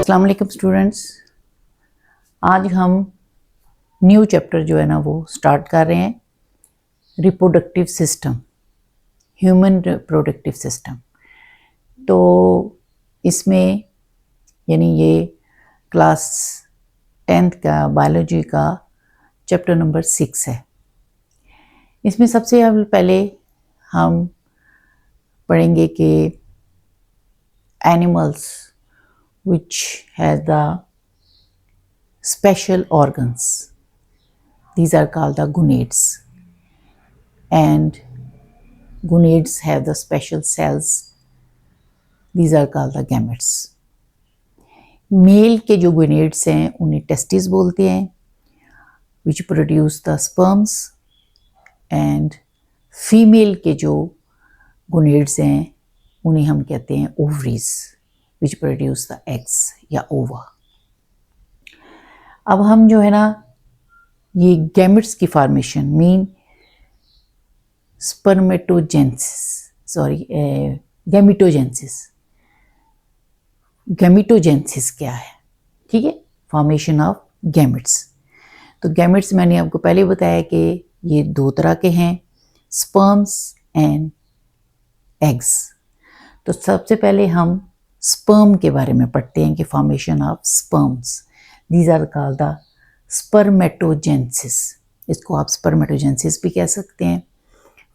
अस्सलाम वालेकुम स्टूडेंट्स। आज हम न्यू चैप्टर जो है ना वो स्टार्ट कर रहे हैं, reproductive system, human reproductive system. तो इसमें यानी ये क्लास 10th का बायोलॉजी का चैप्टर नंबर 6 है। इसमें सबसे पहले हम पढ़ेंगे कि animals which has the special organs, these are called the gonads, and gonads have the special cells, these are called the gametes. Male के जो गोनेड्स हैं उन्हें टेस्टिस बोलते हैं, which produce the sperms, and female के जो gonads हैं उन्हें हम कहते हैं ovaries, which produce the eggs या ova. अब हम जो है ना ये गैमेट्स की फॉर्मेशन मीन गैमिटोजेंसिस क्या है, ठीक है, फॉर्मेशन ऑफ गैमेट्स। तो गैमेट्स मैंने आपको पहले बताया कि ये दो तरह के हैं, स्पर्म्स एंड एग्स। तो सबसे पहले हम स्पर्म के बारे में पढ़ते हैं कि formation of sperms, these are called the spermatogenesis. इसको आप स्पर्मेटोजेंसिस भी कह सकते हैं,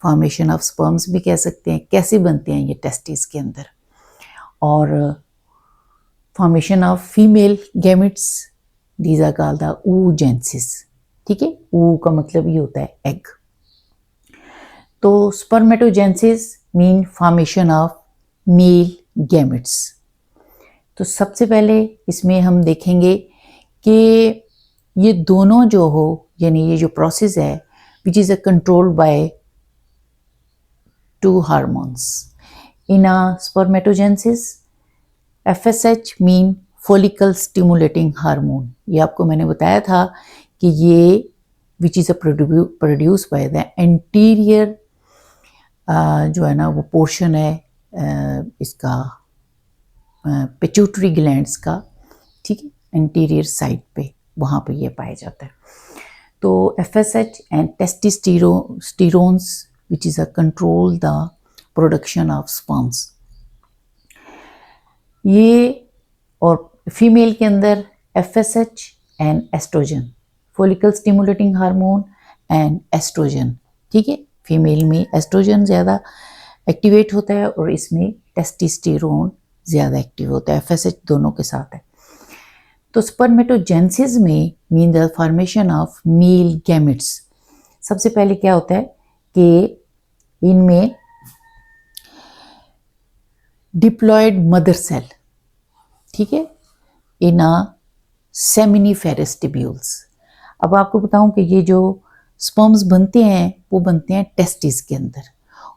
फॉर्मेशन ऑफ स्पर्म्स भी कह सकते हैं। कैसे बनते हैं ये टेस्टिस के अंदर, और formation of female gametes, these are called the oogenesis, ठीक है। ऊ का मतलब ये होता है एग। तो spermatogenesis mean formation of male gametes. तो सबसे पहले इसमें हम देखेंगे कि ये दोनों जो हो, यानी ये जो प्रोसेस है which is controlled by two hormones in a spermatogenesis. FSH mean follicle stimulating hormone. ये आपको मैंने बताया था कि ये which is produce by the anterior जो है ना वो पोर्शन है इसका पिट्यूटरी ग्लैंड्स का, ठीक है, एंटीरियर साइड पे, वहाँ पे ये पाया जाता है। तो FSH and testosterones which is a control the production of sperms. ये और फीमेल के अंदर FSH and estrogen, follicle stimulating hormone and estrogen, ठीक है। फीमेल में एस्ट्रोजन ज़्यादा एक्टिवेट होता है और इसमें टेस्टोस्टेरोन ज़्यादा एक्टिव होता है, FSH दोनों के साथ है। तो स्पर्मेटोजेंसिस में mean the formation of male gametes. सबसे पहले क्या होता है कि इनमें डिप्लॉयड मदर सेल, ठीक है, इन अ सेमिनिफेरस टिब्यूल्स। अब आपको बताऊं कि ये जो स्पर्म्स बनते हैं वो बनते हैं टेस्टिस के अंदर,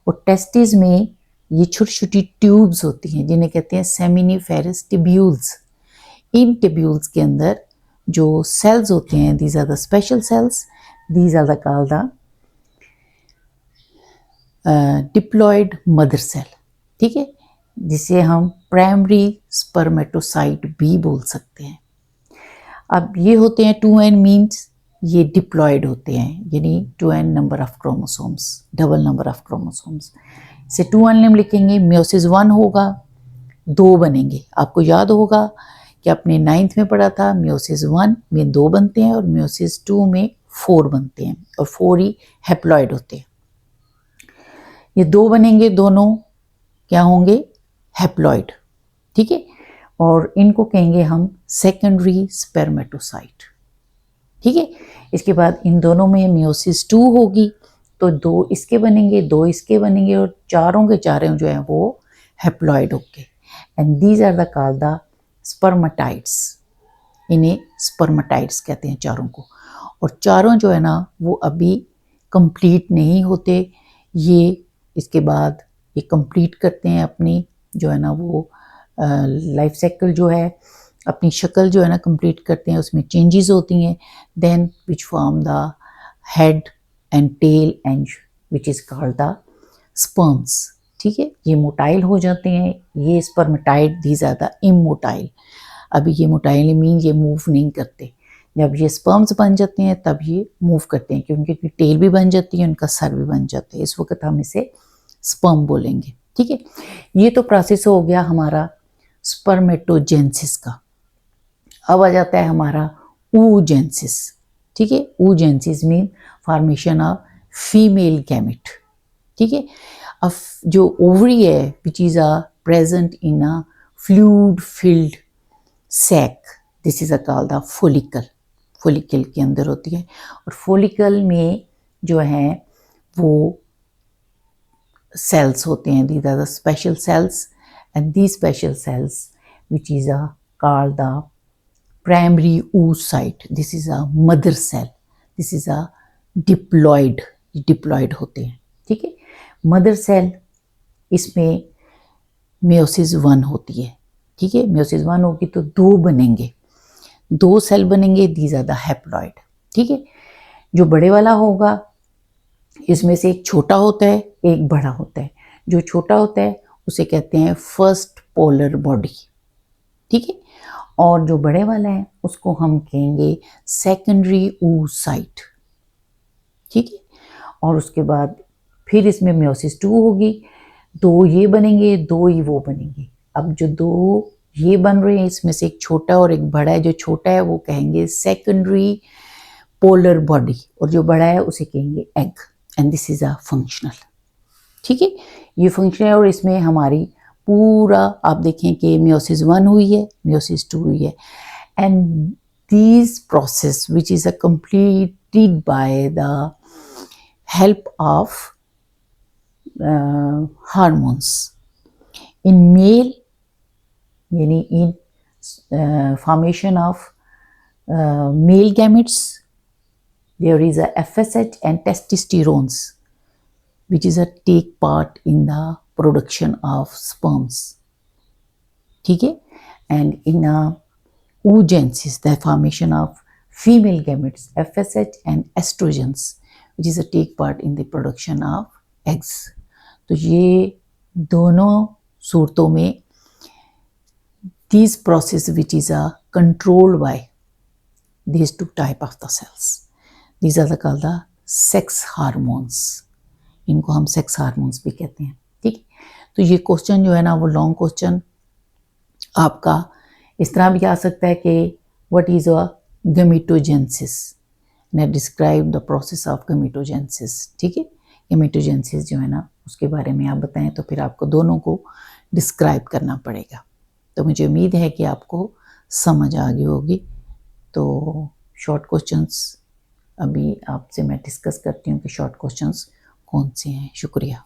और टेस्टिस में ये छोटी छोटी ट्यूब्स होती हैं जिन्हें कहते हैं सेमिनिफेरस टिब्यूल्स। इन टिब्यूल्स के अंदर जो सेल्स होते हैं, these are the special cells, these are the called the diploid mother cell, ठीक है, जिसे हम प्राइमरी स्पर्मेटोसाइट भी बोल सकते हैं। अब ये होते हैं 2n मीन्स ये डिप्लॉयड होते हैं, यानी 2n number of chromosomes, double number of chromosomes. इसे 2n हम लिखेंगे, म्योसिस 1 होगा, 2 बनेंगे। आपको याद होगा कि आपने 9th में पढ़ा था, म्योसिस 1 में 2 बनते हैं और म्योसिस 2 में 4 बनते हैं, और 4 ही हैप्लॉइड होते हैं। ये 2 बनेंगे, दोनों क्या होंगे, हैप्लॉइड, ठीक है, और इनको कहेंगे हम सेकेंडरी स्पर्मेटोसाइट, ठीक है। इसके बाद इन दोनों में म्योसिस 2 होगी, तो 2 इसके बनेंगे, 2 इसके बनेंगे, और चारों के चारों जो हैं वो हैप्लॉइड होंगे, and these are the called the spermatids. इन्हें स्पर्मेटाइड्स कहते हैं चारों को। और चारों जो है ना वो अभी कंप्लीट नहीं होते, ये इसके बाद ये कंप्लीट करते हैं अपनी जो है ना वो लाइफ साइकिल जो है, अपनी शक्ल जो है ना कंप्लीट करते हैं, उसमें चेंजेस होती हैं, then which form the head and tail and which is called the sperms, ठीक है। ये मोटाइल हो जाते हैं, ये spermatid, these are the immotile. अभी ये मोटाइल मीन ये मूव नहीं करते। जब ये स्पर्म्स बन जाते हैं तब ये मूव करते हैं, क्योंकि उनकी टेल भी बन जाती है, उनका सर भी बन जाता है। इस वक्त हम इसे स्पर्म बोलेंगे। ठीक है, ये तो प्रोसेस हो गया हमारा स्पर्मेटोजेनेसिस का। अब आ जाता है हमारा oogenesis। ठीक है, oogenesis mean formation of female gamete. ठीक है, अब जो ओवरी है which is a present in a fluid filled sac, this is a called the follicle. Follicle के अंदर होती है, और फोलिकल में जो है वो cells होते हैं, these are the special cells, and these special cells which is called the primary oocyte, this is a mother cell, this is a diploid, diploid होते हैं। ठीक है, मदर सेल, इसमें मेयोसिस 1 होती है। ठीक है, मेयोसिस 1 होगी तो 2 बनेंगे, 2 सेल बनेंगे, दीज आर द हैप्लॉइड। ठीक है, जो बड़े वाला होगा इसमें से एक छोटा होता है, एक बड़ा होता है। जो छोटा होता है उसे कहते हैं फर्स्ट पोलर बॉडी। ठीक है, और जो बड़े वाला है उसको हम कहेंगे सेकेंडरी oocyte। ठीक है, और उसके बाद फिर इसमें मेयोसिस 2 होगी, 2 ये बनेंगे, 2 ही वो बनेंगे। अब जो 2 ये बन रहे हैं इसमें से एक छोटा और एक बड़ा है। जो छोटा है वो कहेंगे सेकेंडरी पोलर बॉडी, और जो बड़ा है उसे कहेंगे egg, and this is a functional. ठीक है, ये फंक्शनल है, और इसमें हमारी पूरा आप देखें कि मेयोसिस 1 हुई है, मेयोसिस 2 हुई है, and this process which is a completed by the help of hormones in male, यानी in formation of male gametes there is a FSH and testosterone which is a take part in the production of sperms. ठीक है, and in a oogenesis the formation of female gametes FSH and estrogens which is a take part in the production of eggs. तो ये दोनों सूरतों में these process which is a controlled by these 2 type of the cells, these are the called the sex hormones, इनको हम sex hormones भी कहते हैं। ठीक, तो ये क्वेश्चन जो है ना वो लॉन्ग क्वेश्चन आपका इस तरह भी आ सकता है कि what is a gametogenesis, and describe the process of gametogenesis. ठीक है, गैमेटोजेनेसिस जो है ना उसके बारे में आप बताएं, तो फिर आपको दोनों को डिस्क्राइब करना पड़ेगा। तो मुझे उम्मीद है कि आपको समझ आ गई होगी। तो शॉर्ट क्वेश्चंस अभी आपसे मैं डिस्कस करती हूँ कि शॉर्ट क्वेश्चंस कौन से हैं। शुक्रिया।